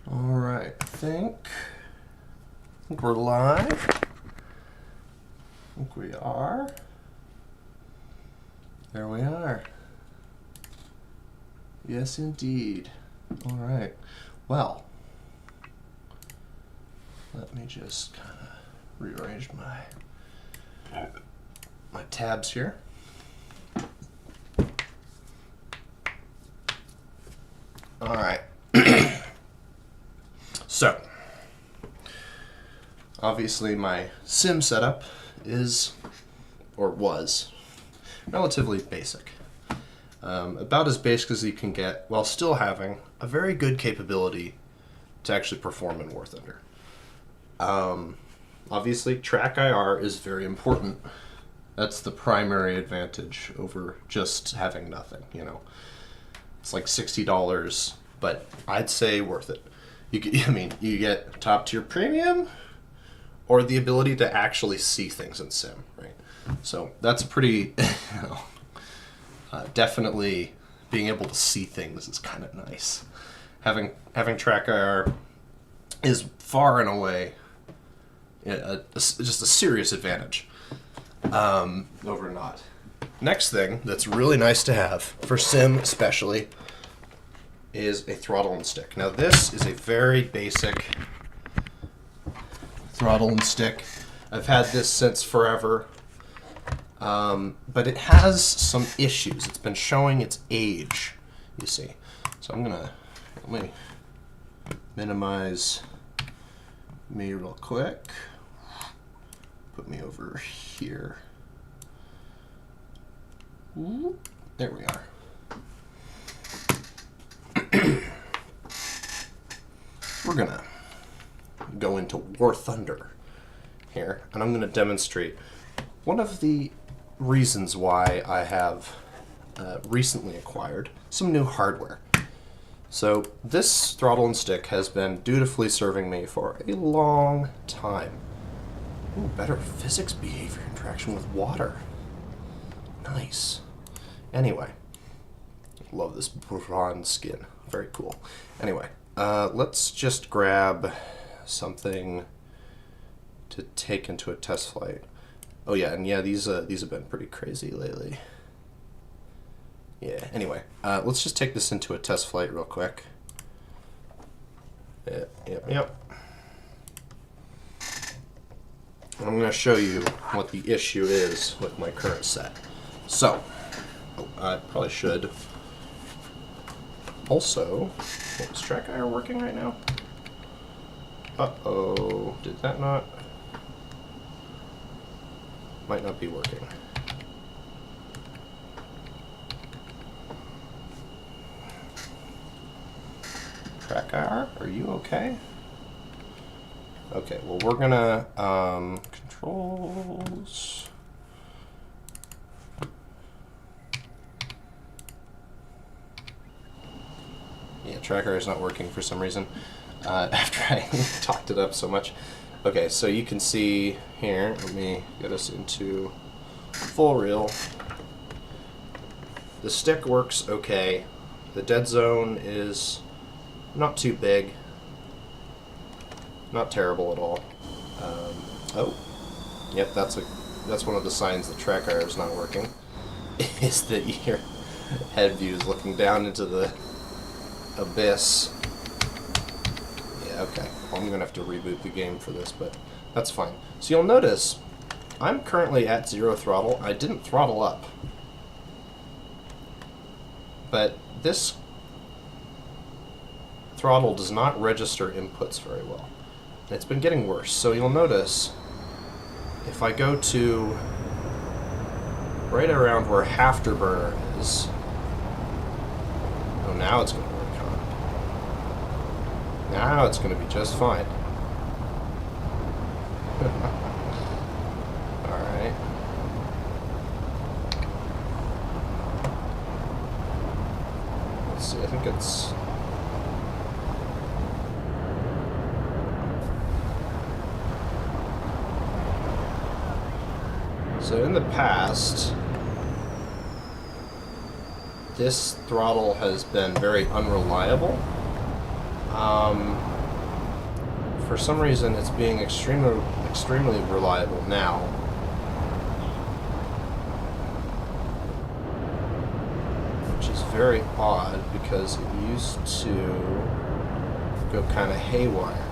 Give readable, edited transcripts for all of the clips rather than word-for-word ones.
All right, I think we're live. I think we are. There we are. Yes, indeed. All right. Well, let me just kind of rearrange my tabs here. All right. So, obviously my sim setup is, or was, relatively basic. About as basic as you can get while still having a very good capability to actually perform in War Thunder. Obviously, track IR is very important. That's the primary advantage over just having nothing, you know. It's like $60, but I'd say worth it. You get top tier premium or the ability to actually see things in sim, right? So that's pretty, definitely being able to see things is kind of nice. Having track IR is far and away just a serious advantage over not. Next thing that's really nice to have, for sim especially, is a throttle and stick. Now this is a very basic throttle and stick. I've had this since forever, but it has some issues. It's been showing its age, you see. So let me minimize me real quick. Put me over here. There we are. We're gonna go into War Thunder here, and I'm gonna demonstrate one of the reasons why I have recently acquired some new hardware. So this throttle and stick has been dutifully serving me for a long time. Ooh, better physics behavior interaction with water. Nice. Anyway, love this bronze skin. Very cool. Anyway, let's just grab something to take into a test flight. Oh yeah, and yeah, these have been pretty crazy lately. Yeah. Anyway, let's just take this into a test flight real quick. Yep. And I'm going to show you what the issue is with my current set. So, I probably should. Also, is track IR working right now? Uh-oh, did that not? Might not be working. Track IR, are you okay? Okay, well we're gonna, controls. Yeah, tracker is not working for some reason after I talked it up so much. Okay, so you can see here, let me get us into full reel. The stick works okay. The dead zone is not too big. Not terrible at all. Oh, yep, that's one of the signs that track IR is not working. Is that your head view is looking down into the abyss. Yeah, okay. Well, I'm gonna have to reboot the game for this, but that's fine. So you'll notice I'm currently at 0 throttle. I didn't throttle up, but this throttle does not register inputs very well. It's been getting worse. So you'll notice if I go to right around where Afterburner is, oh, now it's going to work on. Now it's going to be just fine. Alright. Let's see, I think it's... So in the past, this throttle has been very unreliable. for some reason it's being extremely reliable now. Which is very odd because it used to go kind of haywire.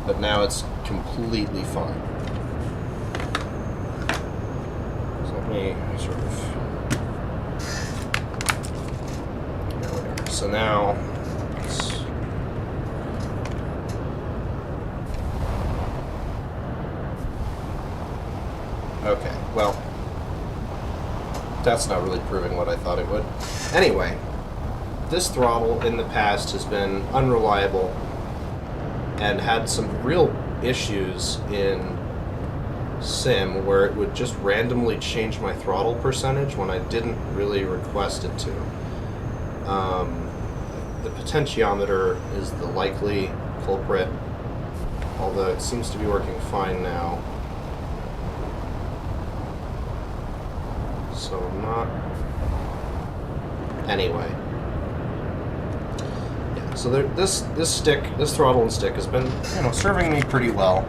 But now it's completely fine. So let me sort of... There we are. So now it's... Okay, well, that's not really proving what I thought it would. Anyway, this throttle in the past has been unreliable and had some real issues in Sim where it would just randomly change my throttle percentage when I didn't really request it to. The potentiometer is the likely culprit, although it seems to be working fine now. So I'm not... Anyway. Yeah, so this throttle and stick has been, serving me pretty well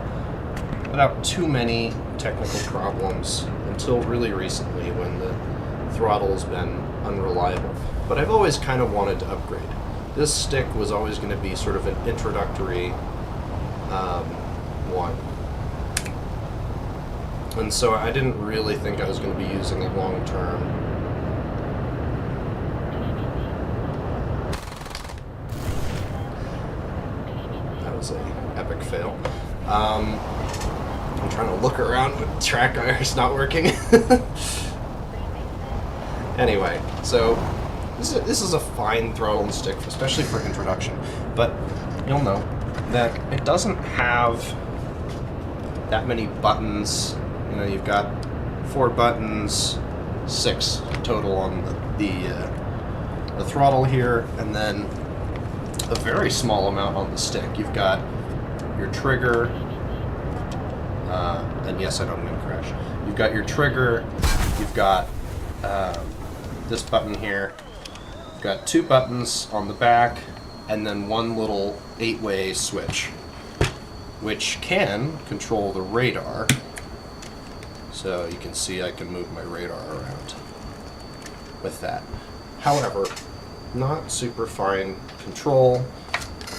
without too many technical problems until really recently when the throttle has been unreliable. But I've always kind of wanted to upgrade. This stick was always going to be sort of an introductory one. And so I didn't really think I was going to be using it long term. That was an epic fail. I'm trying to look around with track wires not working. Anyway, so this is a fine throttle and stick, especially for introduction. But you'll know that it doesn't have that many buttons. You've got 4 buttons, 6 total on the throttle here, and then a very small amount on the stick. You've got your trigger, and yes, I don't mean crash. You've got your trigger, you've got this button here, you've got 2 buttons on the back, and then one little 8-way switch, which can control the radar. So you can see I can move my radar around with that. However, not super fine control.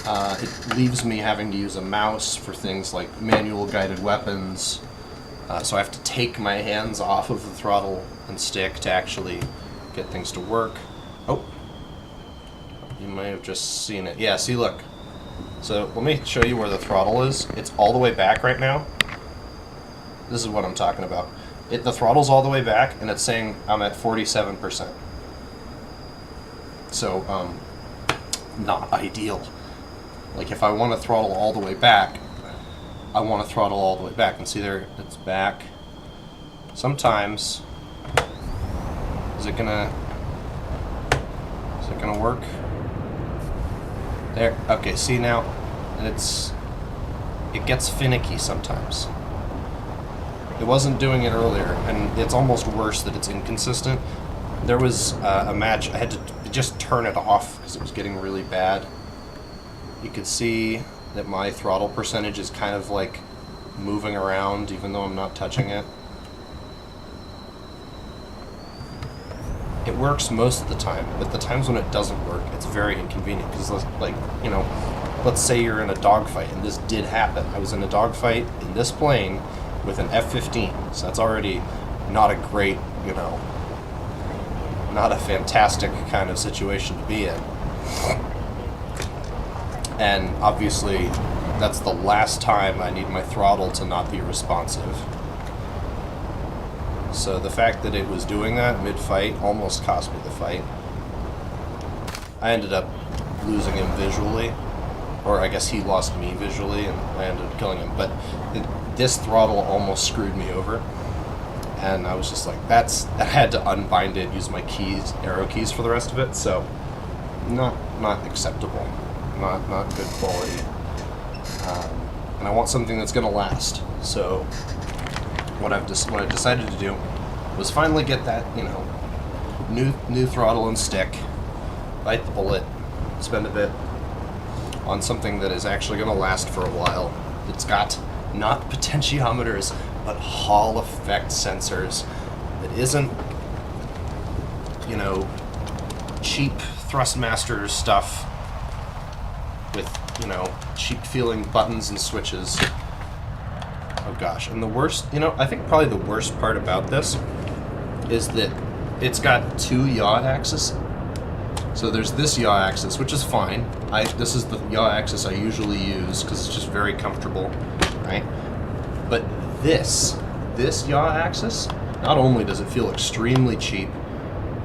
It leaves me having to use a mouse for things like manual guided weapons. So I have to take my hands off of the throttle and stick to actually get things to work. Oh, you may have just seen it. Yeah, see, look. So let me show you where the throttle is. It's all the way back right now. This is what I'm talking about. The throttle's all the way back, and it's saying I'm at 47%. So, not ideal. Like, if I want to throttle all the way back, I want to throttle all the way back. And see there, it's back. Sometimes, is it gonna work? There, okay, see now, it gets finicky sometimes. It wasn't doing it earlier, and it's almost worse that it's inconsistent. There was a match, I had to just turn it off because it was getting really bad. You could see that my throttle percentage is kind of like moving around even though I'm not touching it. It works most of the time, but the times when it doesn't work, it's very inconvenient because, like, let's say you're in a dogfight, and this did happen. I was in a dogfight in this plane with an F-15, so that's already not a great, not a fantastic kind of situation to be in. And obviously, that's the last time I need my throttle to not be responsive. So the fact that it was doing that mid-fight almost cost me the fight. I ended up losing him visually, or I guess he lost me visually, and I ended up killing him. But this throttle almost screwed me over, and I was just like, I had to unbind it, use my keys, arrow keys for the rest of it. So not acceptable, not good quality. And I want something that's going to last. So what I decided to do was finally get that, new throttle and stick, bite the bullet, spend a bit, on something that is actually going to last for a while. It's got not potentiometers, but Hall effect sensors. It isn't, you know, cheap Thrustmaster stuff with, you know, cheap feeling buttons and switches. Oh gosh, and the worst, you know, I think probably the worst part about this is that it's got two yaw axes. So there's this yaw axis, which is fine. This is the yaw axis I usually use because it's just very comfortable, right? But this yaw axis, not only does it feel extremely cheap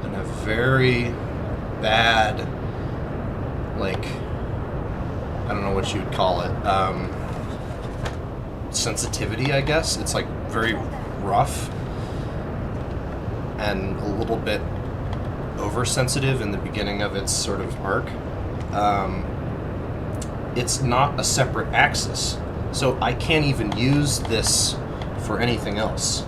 and a very bad, like, I don't know what you would call it, sensitivity, I guess. It's like very rough and a little bit oversensitive in the beginning of its sort of arc. It's not a separate axis, so I can't even use this for anything else,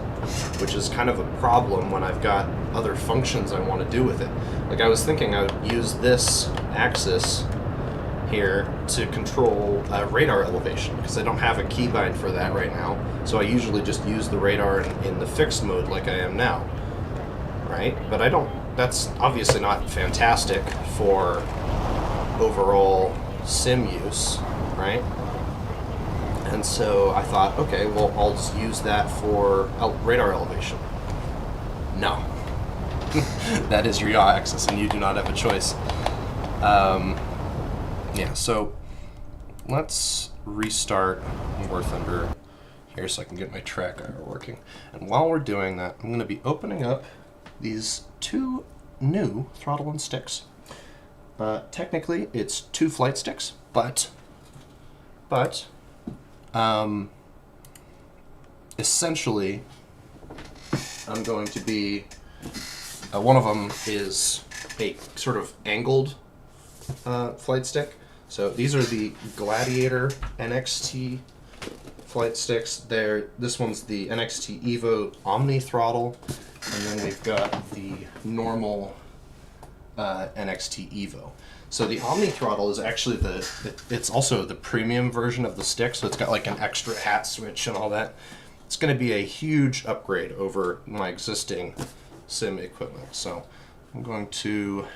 which is kind of a problem when I've got other functions I want to do with it. Like, I was thinking I would use this axis here to control radar elevation, because I don't have a keybind for that right now, so I usually just use the radar in the fixed mode like I am now, right? But I don't, that's obviously not fantastic for overall sim use, right? And so I thought, okay, well, I'll just use that for radar elevation. No. That is your yaw axis, and you do not have a choice. Yeah, so let's restart War Thunder here so I can get my track IR working. And while we're doing that, I'm going to be opening up these two new throttle and sticks. Technically, it's two flight sticks, but essentially, I'm going to be, one of them is a sort of angled flight stick. So these are the Gladiator NXT flight sticks. This one's the NXT Evo Omni throttle, and then we've got the normal NXT Evo. So the Omni throttle is actually it's also the premium version of the stick, so it's got like an extra hat switch and all that. It's going to be a huge upgrade over my existing sim equipment. So I'm going to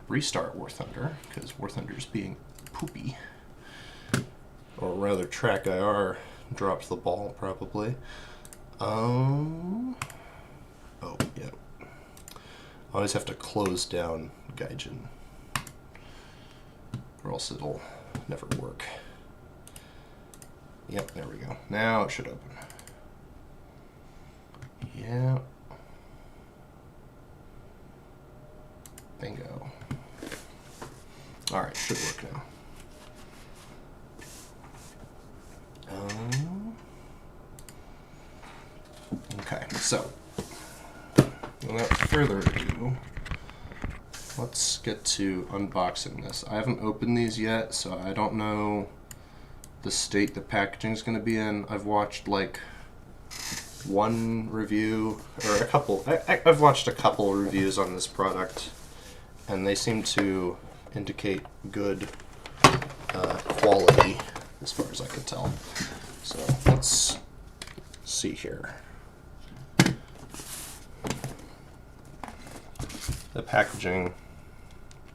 restart War Thunder, because War Thunder is being poopy. Or rather, Track IR dropped the ball, probably. Oh, yeah. I always have to close down Gaijin, or else it'll never work. Yep, there we go. Now it should open. Yeah. Bingo. Alright, should work now. Okay, so without further ado, let's get to unboxing this. I haven't opened these yet, so I don't know the state the packaging is going to be in. I've watched like one review, or a couple. I've watched a couple reviews on this product, and they seem to indicate good quality as far as I can tell. So let's see here. The packaging,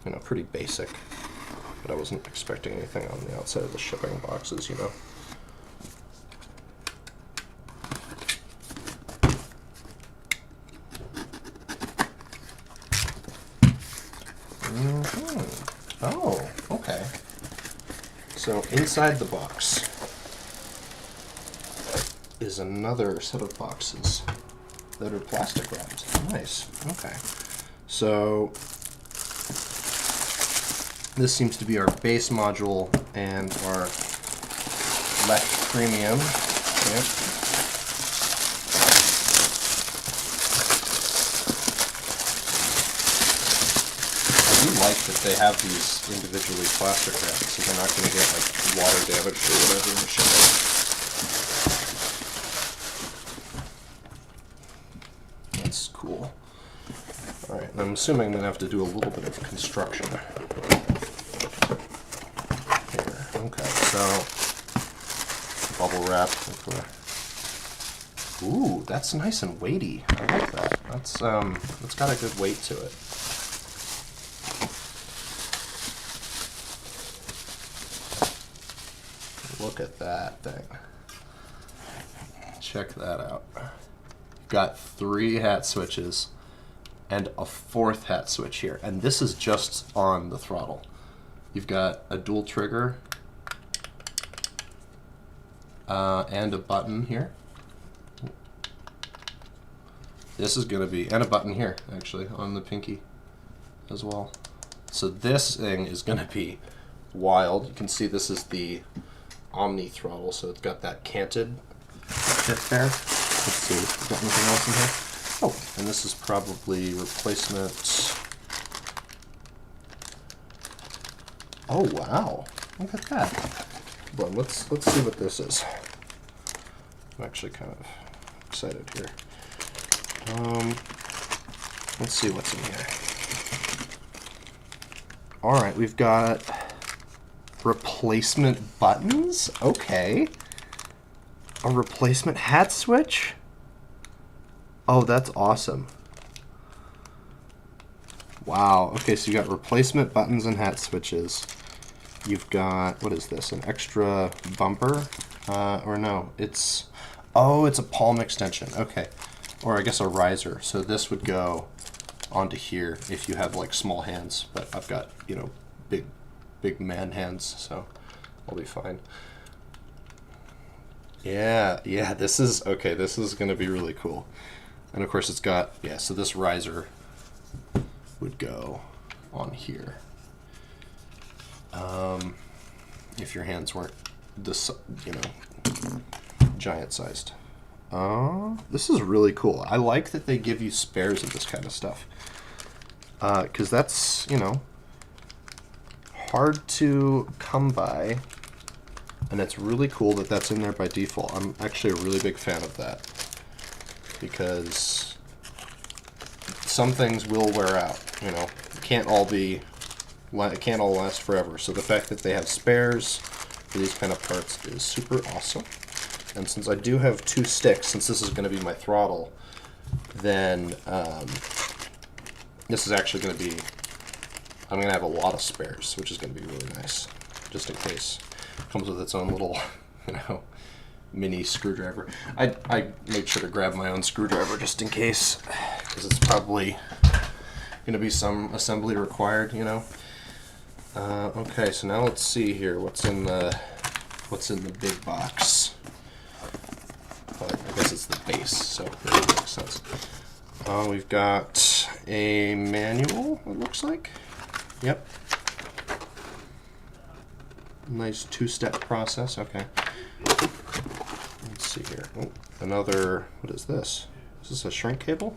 you know, pretty basic, but I wasn't expecting anything on the outside of the shipping boxes, you know. Oh, okay. So inside the box is another set of boxes that are plastic wrapped. Nice. Okay. So this seems to be our base module and our left premium. Yep. I do like that they have these individually plastic wrapped, so they're not going to get like water damage or whatever in the shipping. That's cool. Alright, I'm assuming I'm going to have to do a little bit of construction. out. Bubble wrap. Ooh, that's nice and weighty. I like that. That's it's got a good weight to it. Look at that thing. Check that out. Got 3 hat switches and a 4th hat switch here, and this is just on the throttle. You've got a dual trigger and a button here. This is going to be, and a button here actually on the pinky as well. So this thing is going to be wild. You can see this is the Omni throttle, so it's got that canted tip there. Let's see, we've got anything else in here? Oh, and this is probably replacement. Oh wow, look at that. Well, let's see what this is. I'm actually kind of excited here. Let's see what's in here. All right, we've got replacement buttons. Okay. A replacement hat switch? Oh, that's awesome. Wow. Okay, so you got replacement buttons and hat switches. You've got, what is this, an extra bumper? Or no, it's, oh, it's a palm extension. Okay. Or I guess a riser. So this would go onto here if you have like small hands, but I've got, you know, big man hands, so I'll be fine. Yeah, this is, okay, this is going to be really cool. And of course it's got, yeah, so this riser would go on here. If your hands weren't this, you know, giant sized. This is really cool. I like that they give you spares of this kind of stuff. 'Cause that's, you know, hard to come by. And it's really cool that that's in there by default. I'm actually a really big fan of that. Because some things will wear out, you know. It can't all last forever. So the fact that they have spares for these kind of parts is super awesome. And since I do have 2 sticks, since this is going to be my throttle, then this is actually going to be, I'm going to have a lot of spares, which is going to be really nice, just in case. It comes with its own little, you know, mini screwdriver. I made sure to grab my own screwdriver just in case, because it's probably going to be some assembly required, you know. Okay, so now let's see here what's in the big box. But I guess it's the base, so it makes sense. We've got a manual, it looks like. Yep. Nice 2-step process. Okay. Let's see here. Oh, another. What is this? Is this a shrink cable?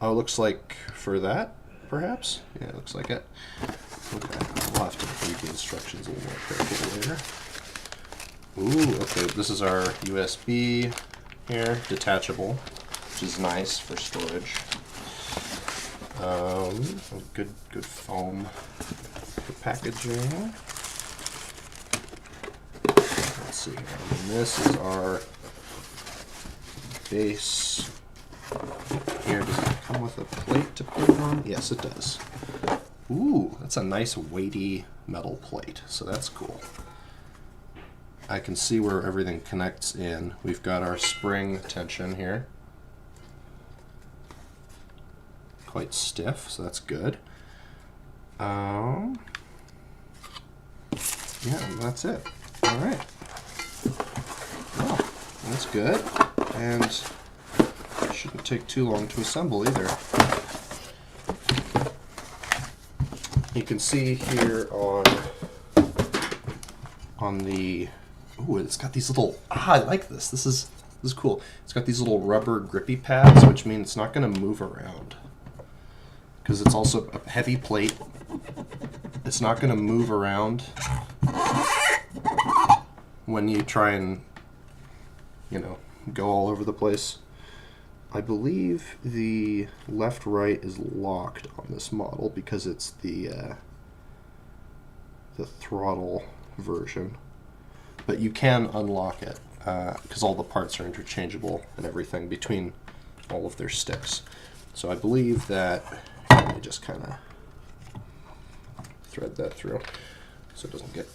Oh, it looks like for that, perhaps? Yeah, it looks like it. Okay. We'll have to read the instructions a little more carefully later. Ooh, okay. This is our USB here, detachable, which is nice for storage. Good foam for packaging. Let's see here. And this is our base. Here, does it come with a plate to put it on? Yes, it does. Ooh, that's a nice weighty metal plate, so that's cool. I can see where everything connects in. We've got our spring tension here. Quite stiff, so that's good. Yeah, that's it. All right. Well, that's good, and shouldn't take too long to assemble either. You can see here on the, ooh, it's got these little, I like this. This is cool. It's got these little rubber grippy pads, which means it's not going to move around. Because it's also a heavy plate. It's not going to move around when you try and, you know, go all over the place. I believe the left-right is locked on this model because it's the throttle version. but you can unlock it because all the parts are interchangeable and everything between all of their sticks. So I believe that, let me just kind of thread that through so it doesn't get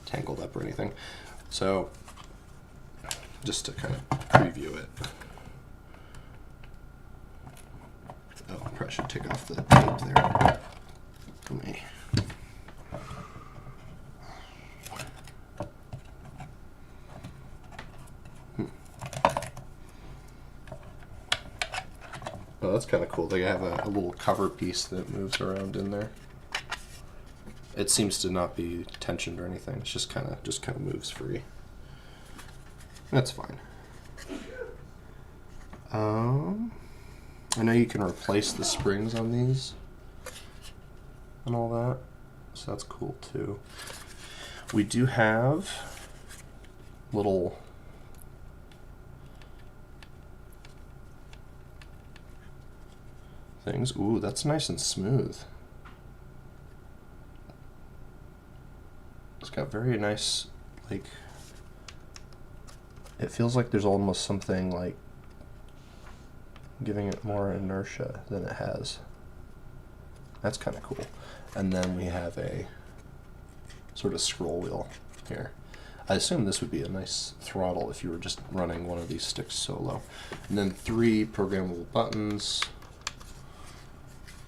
tangled up or anything. So just to kind of preview it. Oh, I probably should take off the tape there. Let me. Oh, that's kind of cool. They have a little cover piece that moves around in there. It seems to not be tensioned or anything. It's just kind of moves free. That's fine. I know you can replace the springs on these and all that, so that's cool too. We do have little things. Ooh, that's nice and smooth. It's got very nice, like, it feels like there's almost something like giving it more inertia than it has. That's kind of cool. And then we have a sort of scroll wheel here. I assume this would be a nice throttle if you were just running one of these sticks solo. And then 3 programmable buttons.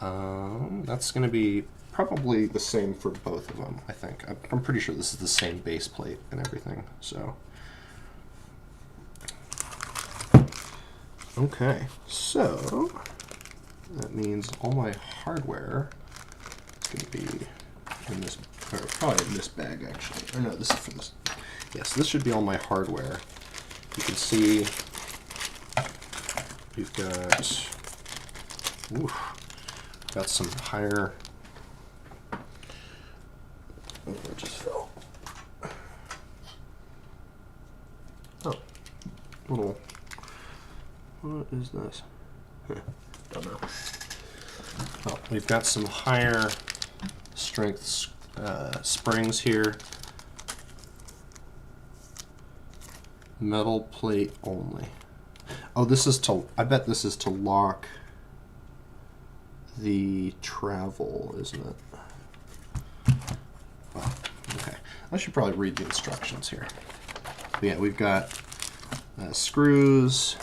That's going to be probably the same for both of them, I think. I'm pretty sure this is the same base plate and everything. So, okay, so that means all my hardware is going to be in this, or probably in this bag actually. Or no, this is for this. Yes, this should be all my hardware. You can see we've got, got some higher, oh, it just fell. Oh, little, what is this? Don't know. Oh, we've got some higher strength springs here. Metal plate only. Oh, this is to, I bet this is to lock the travel, isn't it? Well, okay. I should probably read the instructions here. But yeah, we've got screws,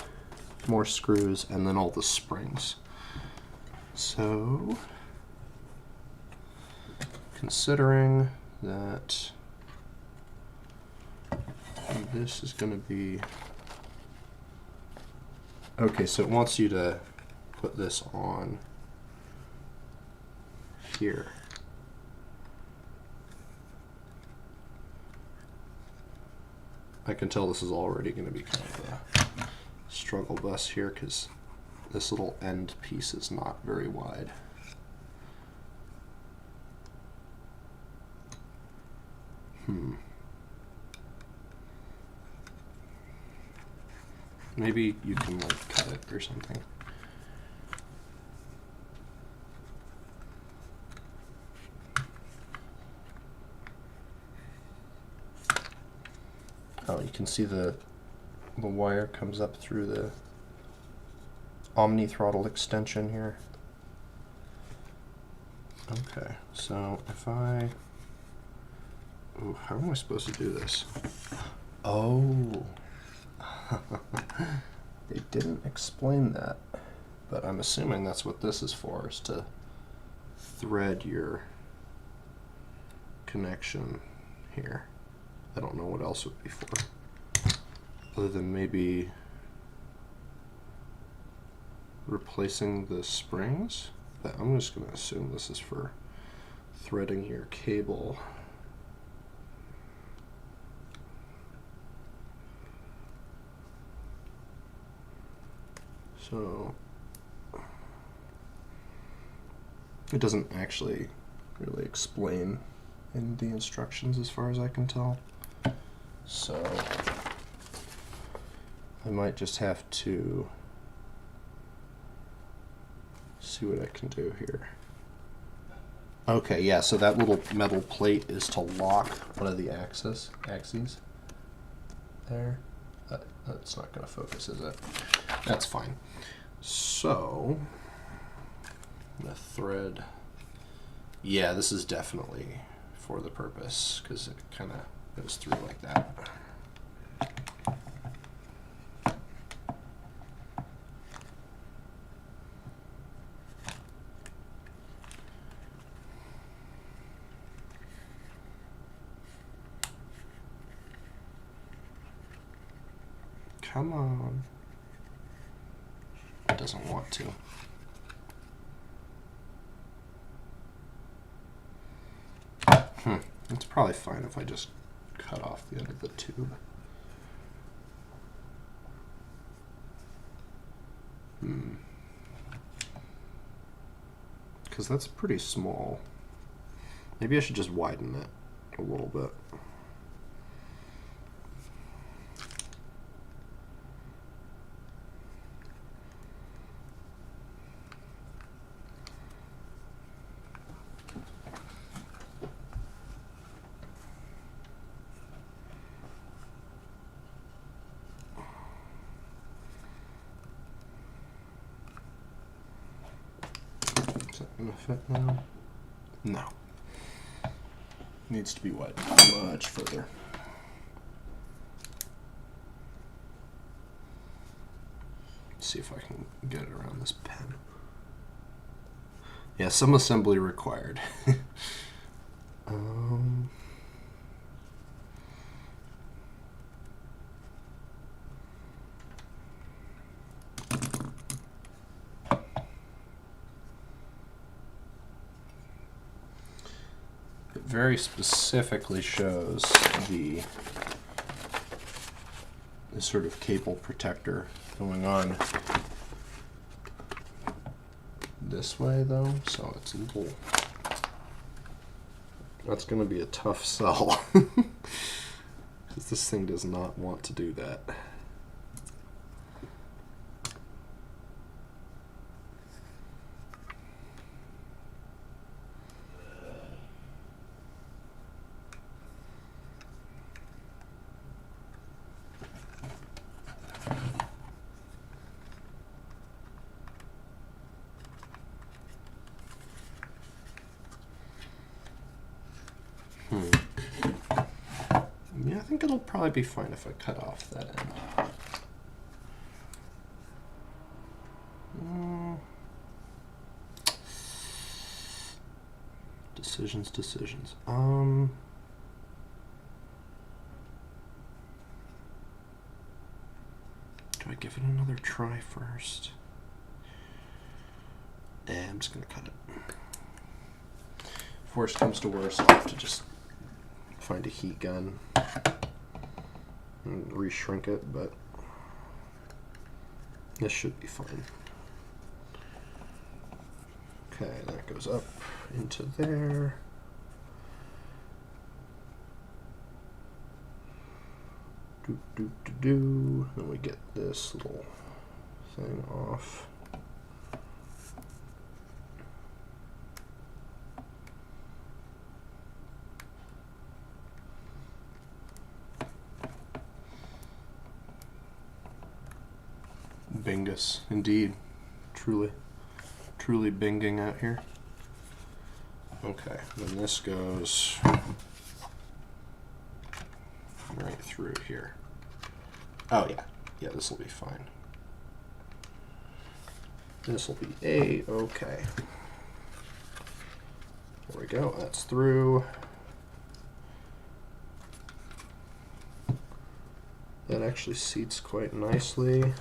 more screws, and then all the springs. So, considering that this is going to be, okay, so it wants you to put this on here. I can tell this is already going to be kind of a struggle bus here because this little end piece is not very wide. Maybe you can like cut it or something. Oh, you can see the wire comes up through the Omni throttle extension here. Okay, so if I, ooh, how am I supposed to do this? Oh, they didn't explain that, but I'm assuming that's what this is for, is to thread your connection here. I don't know what else it would be for, other than maybe replacing the springs, but I'm just going to assume this is for threading your cable. So it doesn't actually really explain in the instructions as far as I can tell. So I might just have to see what I can do here. Okay, yeah, so that little metal plate is to lock one of the axes. There. That's not going to focus, is it? That's fine. So, I'm going to thread. Yeah, this is definitely for the purpose, because it kind of goes through like that. Come on. It doesn't want to. It's probably fine if I just cut off the end of the tube. Because that's pretty small. Maybe I should just widen it a little bit. Is that gonna fit now? No. Needs to be widened much further. Let's see if I can get it around this pen. Yeah, some assembly required. It very specifically shows the sort of cable protector going on this way though, so it's a little, that's going to be a tough sell because this thing does not want to do that. Yeah, I think it'll probably be fine if I cut off that end. Decisions. Do I give it another try first? I'm just gonna cut it. If worst comes to worst, I'll have to just find a heat gun and reshrink it, but this should be fine. Okay, that goes up into there. Then we get this little thing off. Bingus, indeed. Truly binging out here. Okay, then this goes right through here. Oh yeah, this will be fine. This will be A-okay. There we go, that's through. That actually seats quite nicely,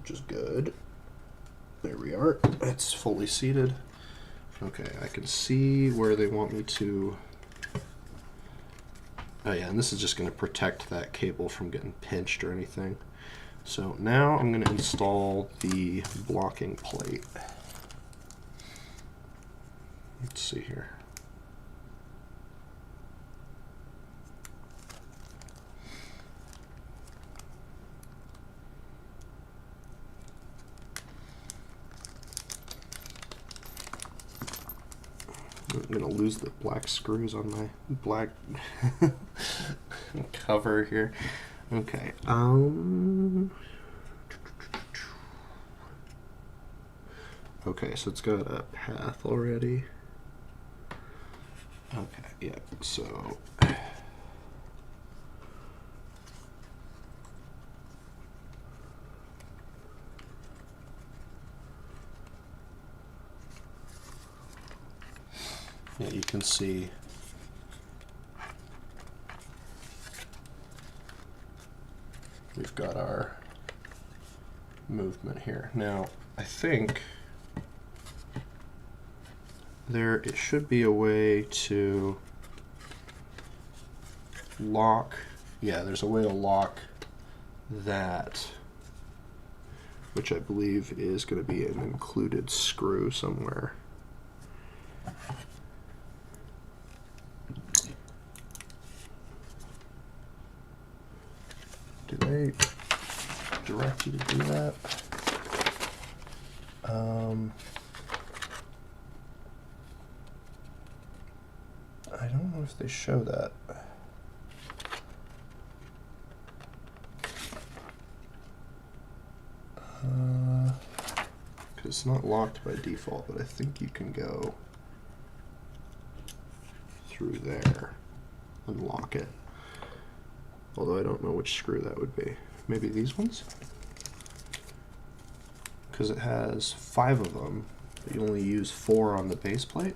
which is good. There we are, it's fully seated. Okay, I can see where they want me to. Oh yeah, and this is just going to protect that cable from getting pinched or anything. So now I'm going to install the blocking plate. Let's see here. I'm gonna lose the black screws on my black cover here. Okay. Okay, so it's got a path already. Okay, yeah, so yeah, you can see we've got our movement here. Now, I think it should be a way to lock, yeah, there's a way to lock that, which I believe is going to be an included screw somewhere. Do they direct you to do that? I don't know if they show that. Because it's not locked by default, but I think you can go through there and lock it. Although I don't know which screw that would be. Maybe these ones? Because it has 5 of them, but you only use 4 on the base plate?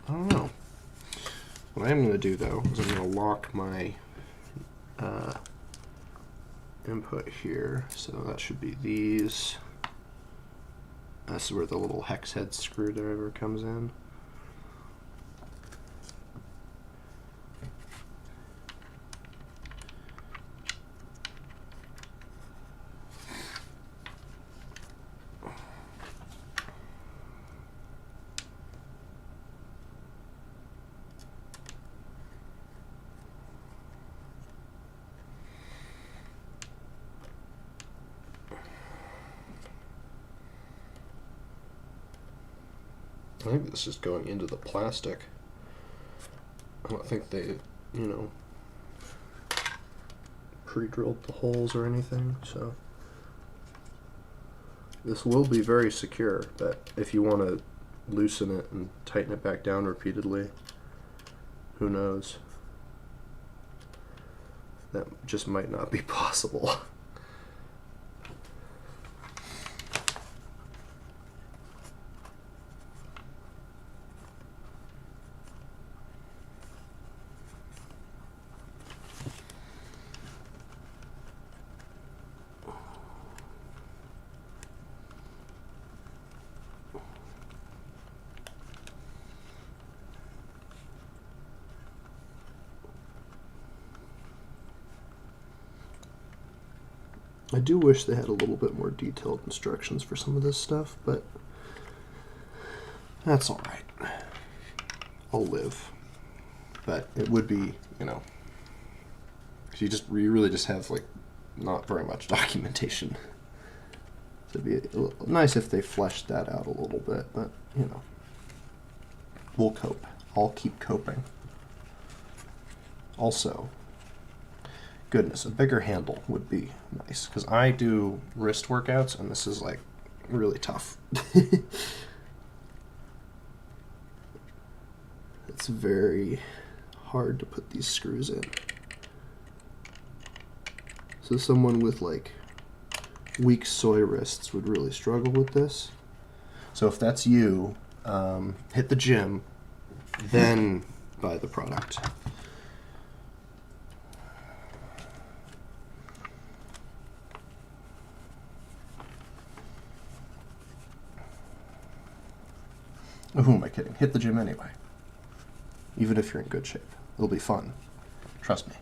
I don't know. What I am going to do, though, is I'm going to lock my input here. So that should be these. That's where the little hex head screwdriver comes in. I think this is going into the plastic. I don't think they, you know, pre-drilled the holes or anything, so this will be very secure, but if you want to loosen it and tighten it back down repeatedly, who knows? That just might not be possible. I do wish they had a little bit more detailed instructions for some of this stuff, but that's alright. I'll live. But it would be, you know, because you really just have, like, not very much documentation. So it'd be nice if they fleshed that out a little bit, but, you know, we'll cope. I'll keep coping. Also, goodness, a bigger handle would be nice, because I do wrist workouts, and this is, like, really tough. It's very hard to put these screws in. So someone with, like, weak soy wrists would really struggle with this. So if that's you, hit the gym, then buy the product. Who am I kidding? Hit the gym anyway. Even if you're in good shape. It'll be fun. Trust me.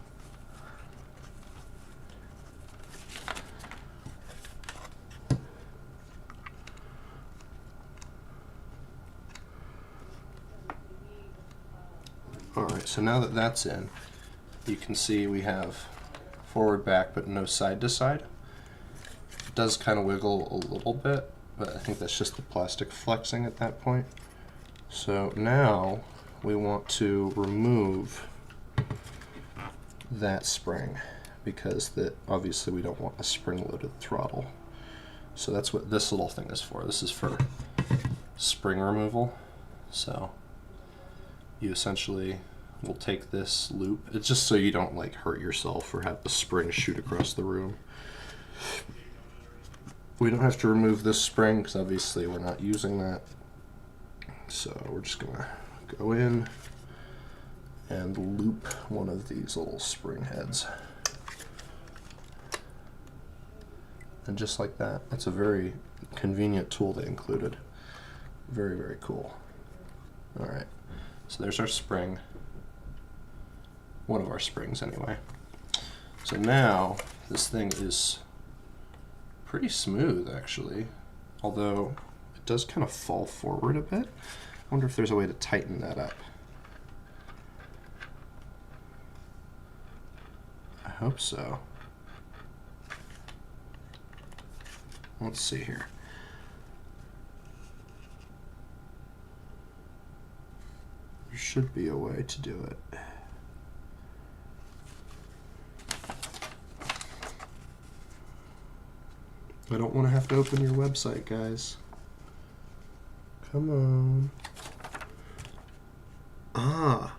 Alright, so now that that's in, you can see we have forward, back, but no side to side. It does kind of wiggle a little bit, but I think that's just the plastic flexing at that point. So now we want to remove that spring because obviously we don't want a spring-loaded throttle. So that's what this little thing is for. This is for spring removal. So you essentially will take this loop. It's just so you don't like hurt yourself or have the spring shoot across the room. We don't have to remove this spring because obviously we're not using that. So we're just gonna go in and loop one of these little spring heads. And just like that, that's a very convenient tool they included. Very, very cool. All right, so there's our spring. One of our springs anyway. So now this thing is pretty smooth actually, although it does kind of fall forward a bit. I wonder if there's a way to tighten that up. I hope so. Let's see here. There should be a way to do it. I don't want to have to open your website, guys. Come on. Ah.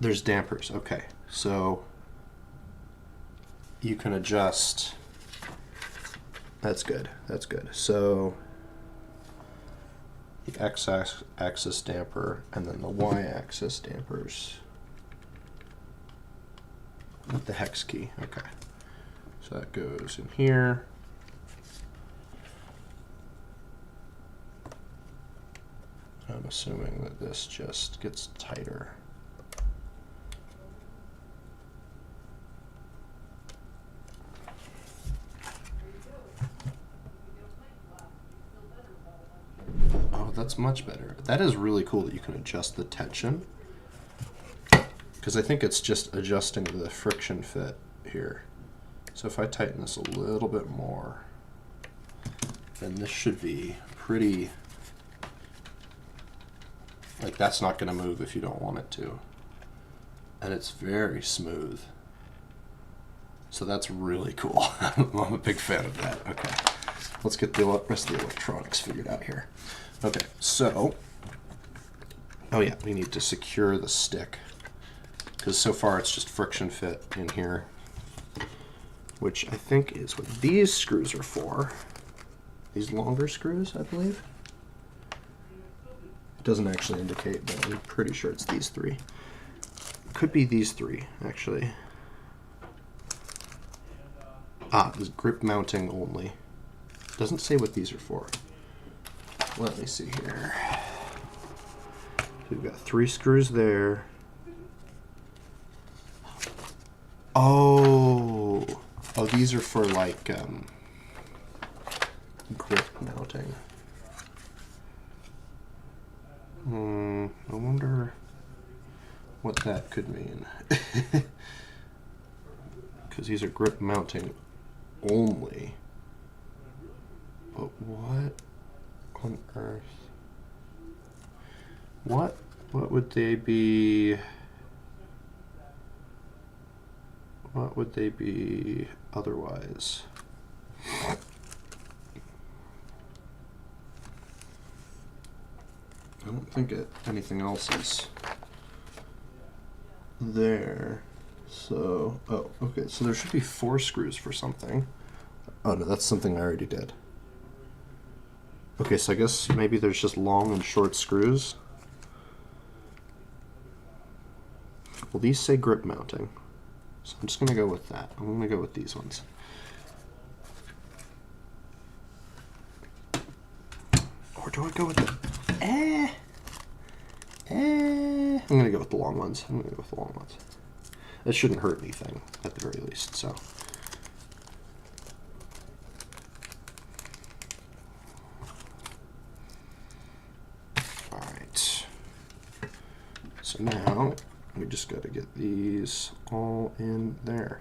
There's dampers. Okay. So you can adjust. That's good. That's good. So the x-axis damper and then the y-axis dampers with the hex key. Okay. So that goes in here. I'm assuming that this just gets tighter. Oh, that's much better. That is really cool that you can adjust the tension, because I think it's just adjusting the friction fit here. So if I tighten this a little bit more, then this should be pretty, like that's not going to move if you don't want it to. And it's very smooth. So that's really cool. I'm a big fan of that. Okay, let's get the rest of the electronics figured out here. Okay, so, oh yeah, we need to secure the stick, because so far it's just friction fit in here, which I think is what these screws are for. These longer screws, I believe. It doesn't actually indicate, but I'm pretty sure it's these three. Could be these three, actually. Ah, this grip mounting only. Doesn't say what these are for. Let me see here. We've got 3 screws there. Oh, these are for like grip mounting. I wonder what that could mean. Because these are grip mounting only. But what on earth? What would they be? What would they be otherwise? I don't think anything else is there. So, oh, okay, so there should be 4 screws for something. Oh no, that's something I already did. Okay, so I guess maybe there's just long and short screws. Well, these say grip mounting, so I'm just going to go with that. I'm going to go with these ones. Or do I go with the... I'm going to go with the long ones. That shouldn't hurt anything, at the very least, so... So now we just got to get these all in there.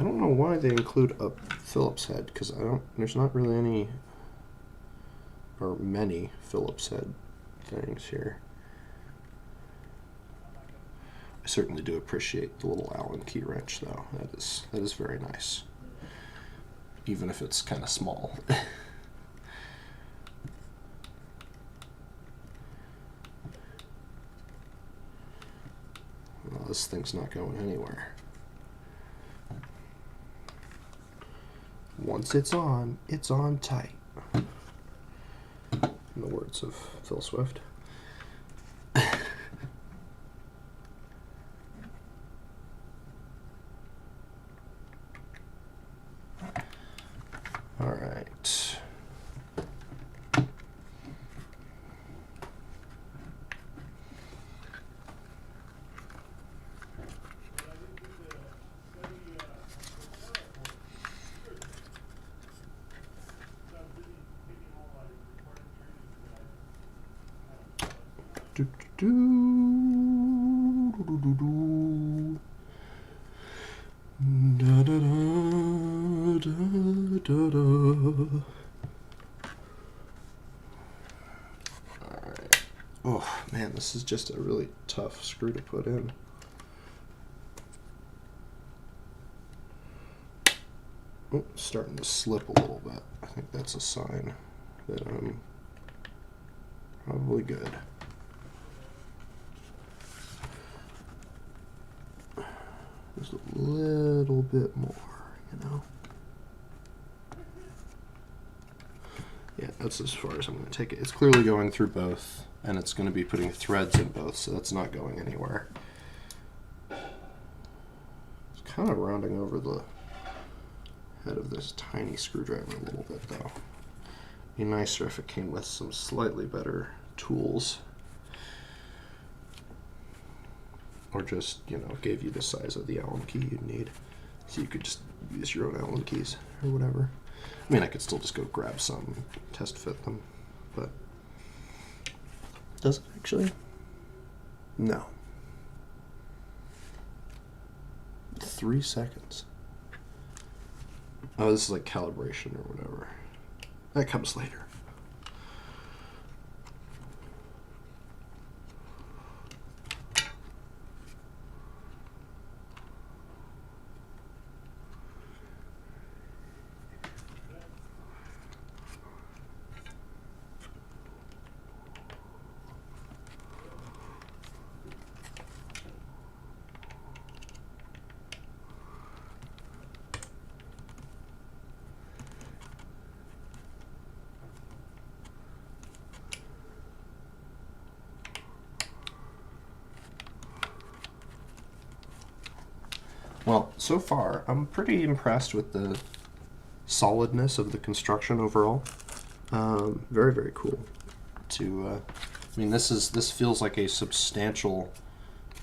I don't know why they include a Phillips head, because there's not really any or many Phillips head things here. I certainly do appreciate the little Allen key wrench, though. That is very nice, even if it's kind of small. Well, this thing's not going anywhere. Once it's on tight. In the words of Phil Swift. All right. Do, do, do, do, do. Da, da, da, da, da. All right. Oh man, this is just a really tough screw to put in. Oh, starting to slip a little bit. I think that's a sign that I'm probably good. Just a little bit more, you know. Yeah, that's as far as I'm going to take it. It's clearly going through both, and it's going to be putting threads in both, so that's not going anywhere. It's kind of rounding over the head of this tiny screwdriver a little bit, though. Be nicer if it came with some slightly better tools. Or just, you know, gave you the size of the Allen key you'd need. So you could just use your own Allen keys or whatever. I mean, I could still just go grab some and test fit them, but does it actually? No. 3 seconds. Oh, this is like calibration or whatever. That comes later. Well, so far, I'm pretty impressed with the solidness of the construction overall. Very, very cool. I mean, this feels like a substantial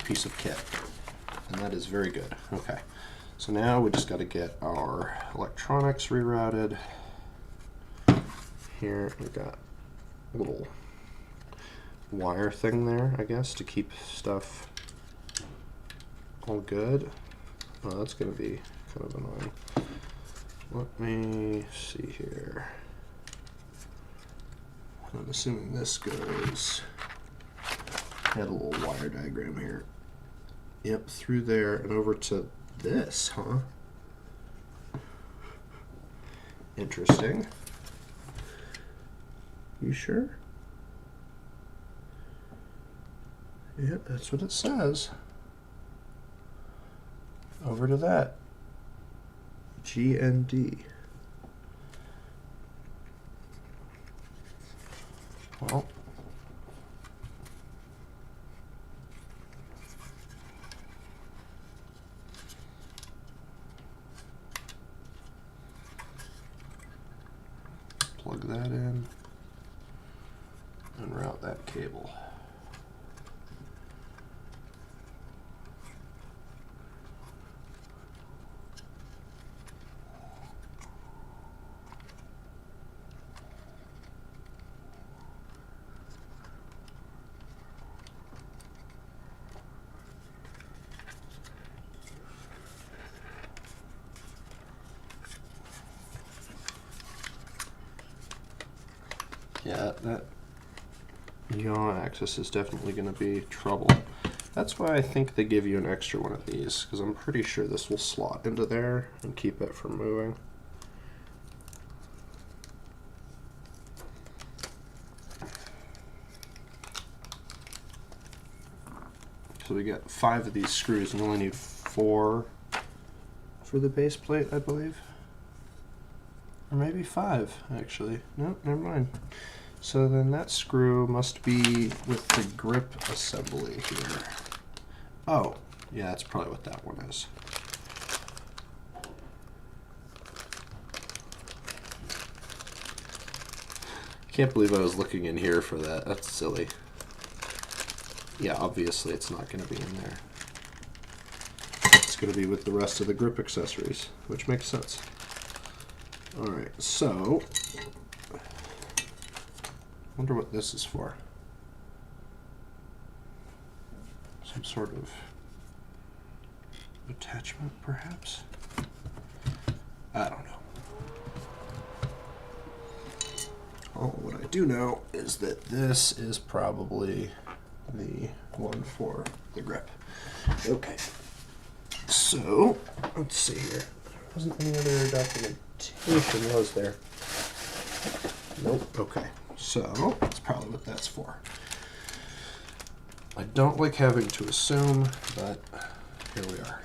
piece of kit, and that is very good. Okay, so now we just got to get our electronics rerouted. Here we've got a little wire thing there, I guess, to keep stuff all good. Oh, that's going to be kind of annoying. Let me see here. I'm assuming this goes. I had a little wire diagram here. Yep, through there and over to this, huh? Interesting. You sure? Yep, that's what it says. Over to that. GND. Well, plug that in and route that cable. Yeah, that yaw axis is definitely going to be trouble. That's why I think they give you an extra one of these, because I'm pretty sure this will slot into there and keep it from moving. So we got 5 of these screws, and we only need 4 for the base plate, I believe. Or maybe 5, actually. No, never mind. So then that screw must be with the grip assembly here. Oh, yeah, that's probably what that one is. Can't believe I was looking in here for that. That's silly. Yeah, obviously it's not going to be in there. It's going to be with the rest of the grip accessories, which makes sense. Alright, so wonder what this is for. Some sort of attachment, perhaps? I don't know. Oh, what I do know is that this is probably the one for the grip. Okay. So, let's see here. There wasn't any other documentation, was there? Nope. Okay. So, that's probably what that's for. I don't like having to assume, but here we are.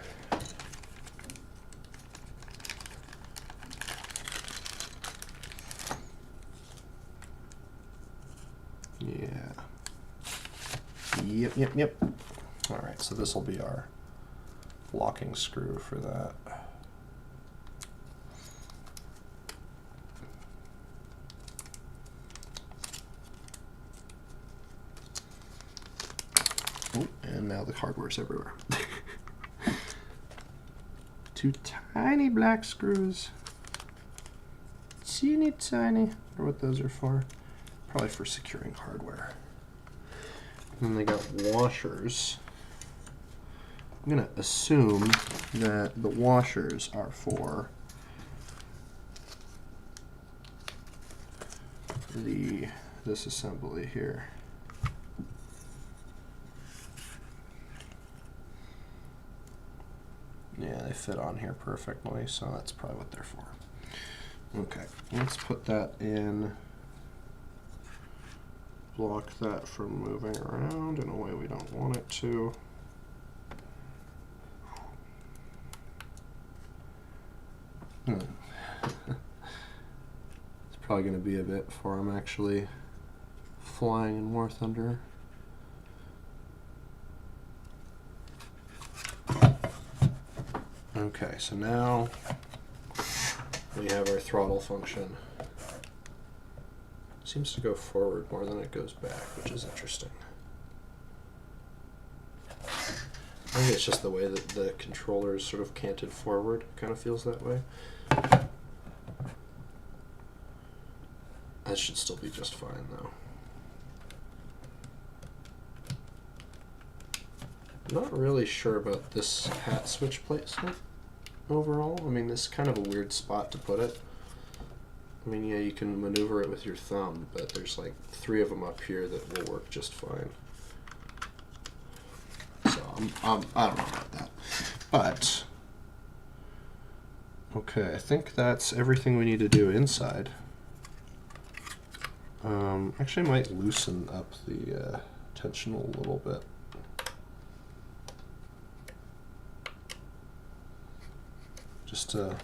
Yeah. Yep. All right, so this will be our locking screw for that. Oh, and now the hardware's everywhere. 2 tiny black screws. Teeny tiny. I wonder what those are for. Probably for securing hardware. And then they got washers. I'm going to assume that the washers are for this assembly here. Yeah, they fit on here perfectly, so that's probably what they're for. Okay, let's put that in. Block that from moving around in a way we don't want it to. It's probably going to be a bit before I'm actually flying in War Thunder. Okay, so now we have our throttle function. Seems to go forward more than it goes back, which is interesting. I think it's just the way that the controller is sort of canted forward. Kind of feels that way. That should still be just fine, though. I'm not really sure about this hat switch placement overall. I mean, this is kind of a weird spot to put it. I mean, yeah, you can maneuver it with your thumb, but there's like 3 of them up here that will work just fine. So I don't know about that. But, okay, I think that's everything we need to do inside. Actually, I might loosen up the tension a little bit. Just to...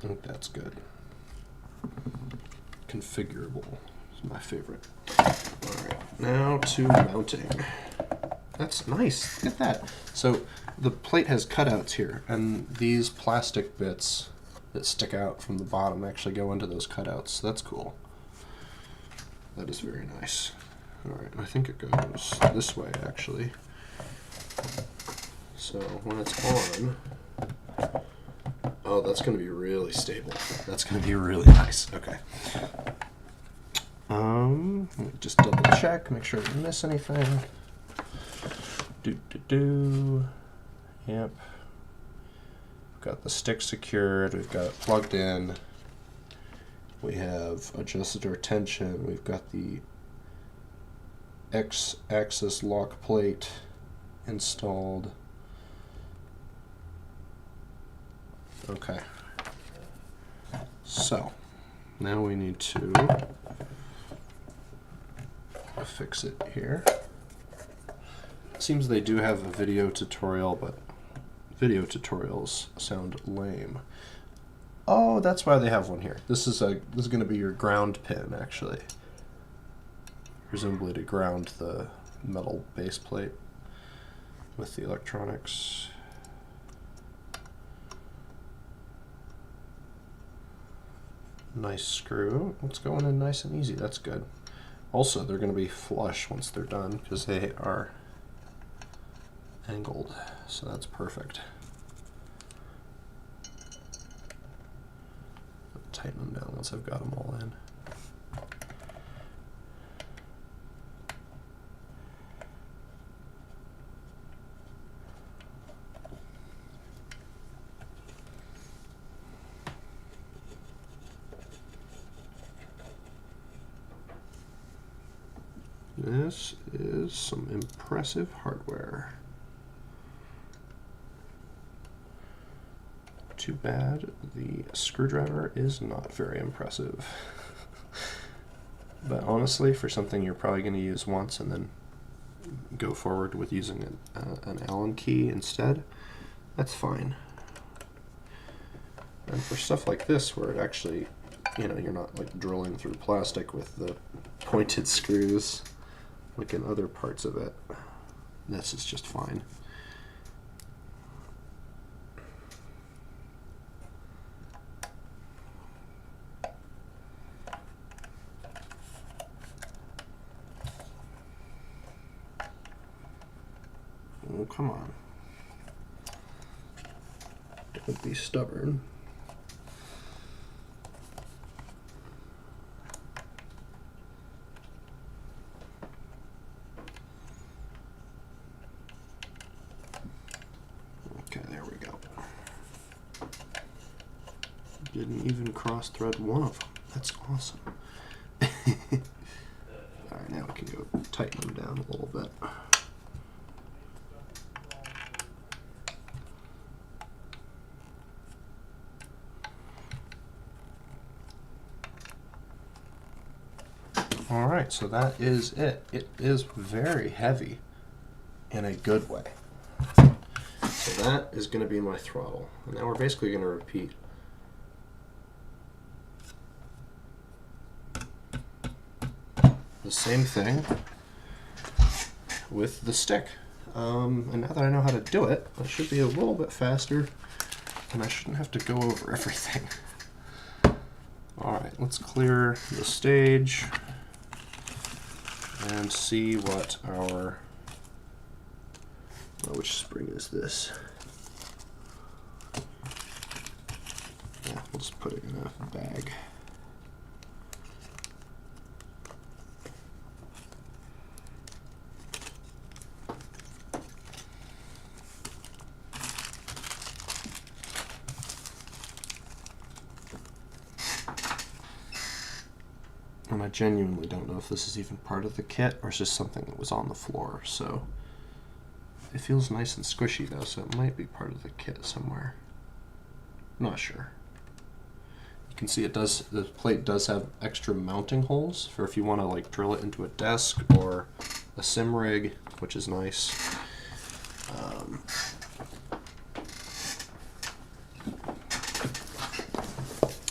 I think that's good. Configurable is my favorite. Alright, now to mounting. That's nice. Look at that. So the plate has cutouts here, and these plastic bits that stick out from the bottom actually go into those cutouts. So that's cool. That is very nice. Alright, I think it goes this way actually. So when it's on, oh, that's going to be really stable. That's going to be really nice. Okay. Let me just double check, make sure I didn't miss anything. Yep. We've got the stick secured, we've got it plugged in. We have adjusted our tension, we've got the X-axis lock plate installed. Okay. So, now we need to fix it here. It seems they do have a video tutorial, but video tutorials sound lame. Oh, that's why they have one here. This is going to be your ground pin, actually. Presumably to ground the metal base plate with the electronics. Nice screw. It's going in nice and easy. That's good. Also, they're going to be flush once they're done because they are angled, so that's perfect. Tighten them down once I've got them all in. This is some impressive hardware. Too bad the screwdriver is not very impressive. But honestly, for something you're probably going to use once and then go forward with using an Allen key instead, that's fine. And for stuff like this where it actually, you're not like drilling through plastic with the pointed screws like in other parts of it, this is just fine. Oh, come on. Don't be stubborn. Okay, there we go. Didn't even cross thread one of them. That's awesome. Alright, now we can go tighten them down a little bit. Alright, so that is it. It is very heavy in a good way. So that is going to be my throttle. And now we're basically going to repeat the same thing with the stick. And now that I know how to do it, I should be a little bit faster and I shouldn't have to go over everything. Alright, let's clear the stage and see what our, which spring is this? Yeah, we'll just put it in a bag. And I genuinely don't know if this is even part of the kit or it's just something that was on the floor, so it feels nice and squishy though, so it might be part of the kit somewhere. Not sure. You can see it does, the plate does have extra mounting holes for if you want to like drill it into a desk or a sim rig, which is nice.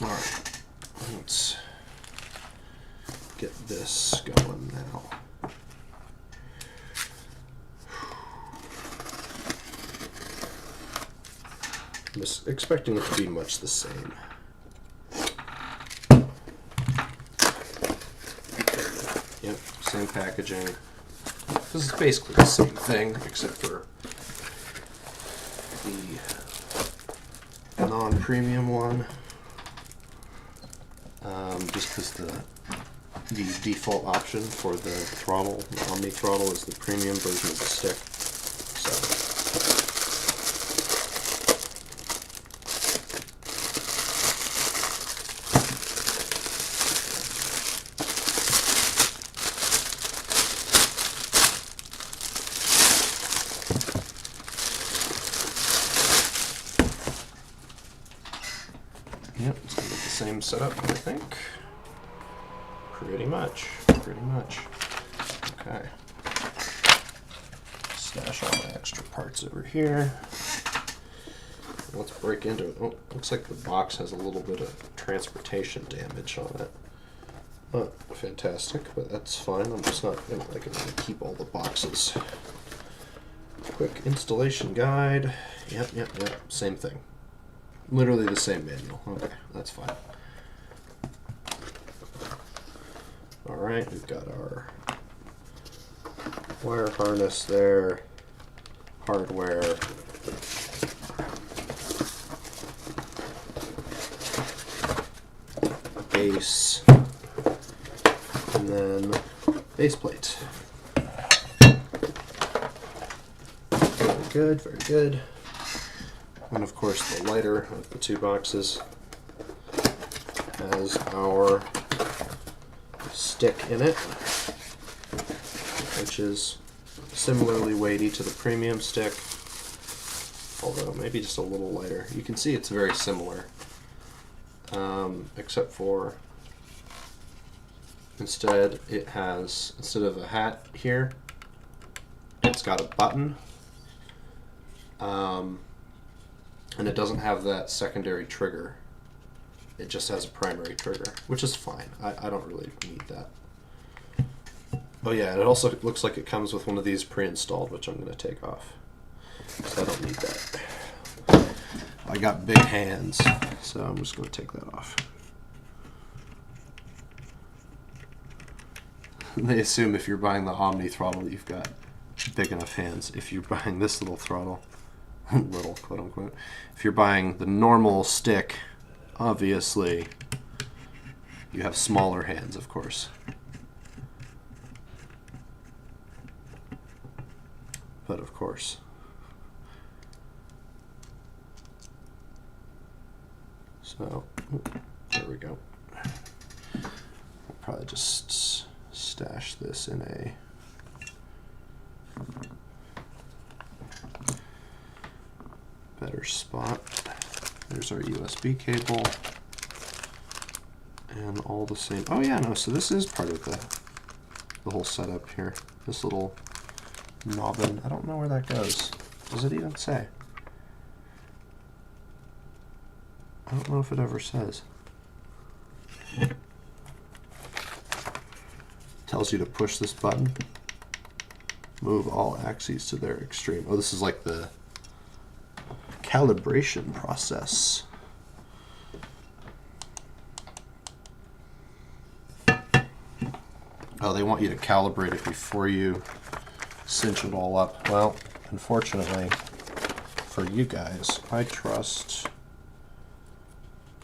Alright, let's get this going now. I'm just expecting it to be much the same. Yep, same packaging. This is basically the same thing, except for the non-premium one. Just because the default option for the throttle, the Omni throttle, is the premium version of the stick. same setup, I think. Pretty much. Okay. Stash all my extra parts over here. Let's break into it. Oh, looks like the box has a little bit of transportation damage on it. Not fantastic, but that's fine. I'm just not gonna keep all the boxes. Quick installation guide. Yep. Same thing. Literally the same manual. Okay, that's fine. Alright, we've got our wire harness there, hardware, base, and then base plate. Very good. And of course the lighter of the two boxes has our stick in it, which is similarly weighty to the premium stick, although maybe just a little lighter. You can see it's very similar, except for instead of a hat here, it's got a button, and it doesn't have that secondary trigger. It just has a primary trigger, which is fine. I don't really need that. Oh yeah, and it also looks like it comes with one of these pre-installed, which I'm going to take off, because I don't need that. I got big hands, so I'm just going to take that off. They assume if you're buying the Omni throttle, you've got big enough hands. If you're buying this little throttle, little quote unquote, if you're buying the normal stick, obviously you have smaller hands, of course. But of course. So, there we go. I'll probably just stash this in a better spot. There's our USB cable and all the same. Oh yeah, no, so this is part of the whole setup here. This little knobbin. I don't know where that goes. Does it even say? I don't know if it ever says. Tells you to push this button. Move all axes to their extreme. Oh, this is like the calibration process. Oh, they want you to calibrate it before you cinch it all up. Well, unfortunately for you guys, I trust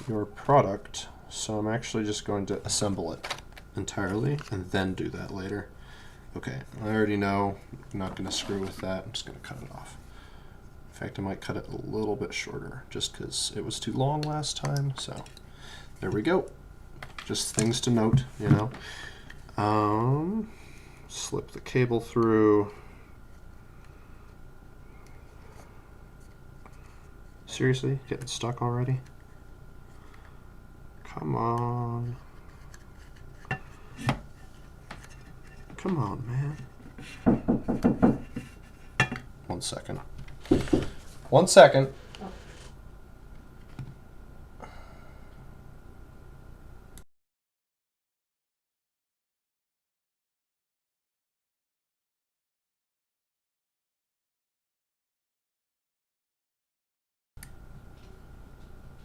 your product, so I'm actually just going to assemble it entirely and then do that later. Okay, I already know I'm not going to screw with that. I'm just going to cut it off. In fact, I might cut it a little bit shorter just because it was too long last time. So there we go. Just things to note, you know. Slip the cable through. Seriously? Getting stuck already? Come on. Come on, man. 1 second. 1 second.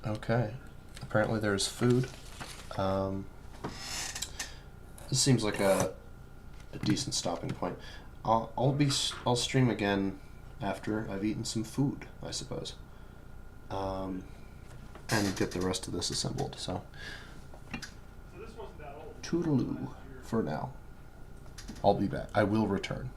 Okay. Apparently there's food. This seems like a decent stopping point. I'll stream again after I've eaten some food, I suppose, and get the rest of this assembled. So, toodaloo for now. I'll be back. I will return.